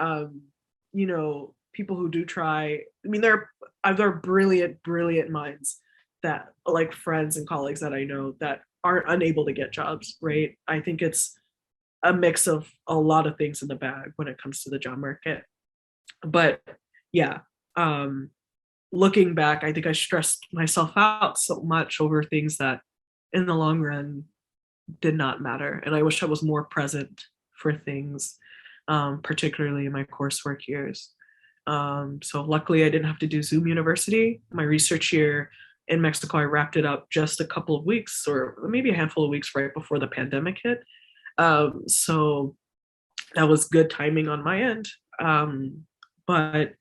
people who do try, there are brilliant minds that like friends and colleagues that I know that aren't unable to get jobs. Right. I think it's a mix of a lot of things in the bag when it comes to the job market. But yeah, looking back, I think I stressed myself out so much over things that in the long run did not matter. And I wish I was more present for things, particularly in my coursework years. So luckily I didn't have to do Zoom University. My research year in Mexico, I wrapped it up just a couple of weeks or maybe a handful of weeks right before the pandemic hit. So that was good timing on my end. But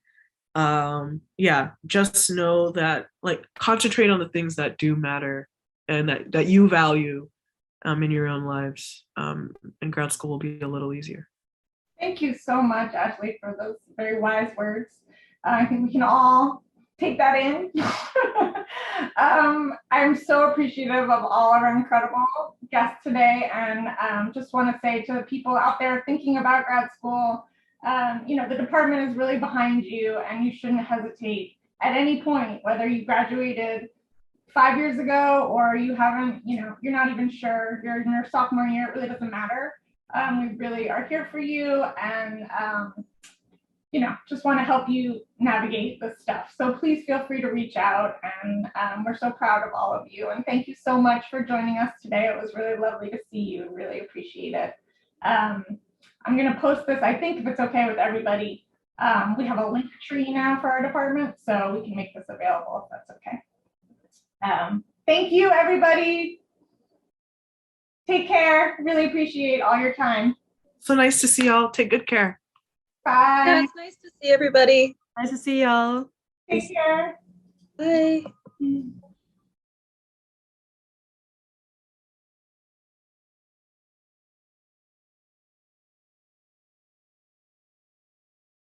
yeah, just know that like concentrate on the things that do matter and that you value in your own lives, and grad school will be a little easier. Thank you so much, Ashley, for those very wise words. I think we can all take that in. I'm so appreciative of all of our incredible guests today, and just want to say to the people out there thinking about grad school, the department is really behind you, and you shouldn't hesitate at any point, whether you graduated 5 years ago or you haven't, you're not even sure, you're in your sophomore year, it really doesn't matter. We really are here for you, and just want to help you navigate this stuff. So please feel free to reach out, and we're so proud of all of you. And thank you so much for joining us today. It was really lovely to see you. Really appreciate it. I'm going to post this, I think, if it's okay with everybody. We have a link tree now for our department, so we can make this available if that's okay. Thank you, everybody. Take care. Really appreciate all your time. So nice to see y'all. Take good care. Bye. Yeah, it's nice to see everybody. Nice to see y'all. Take care. Bye.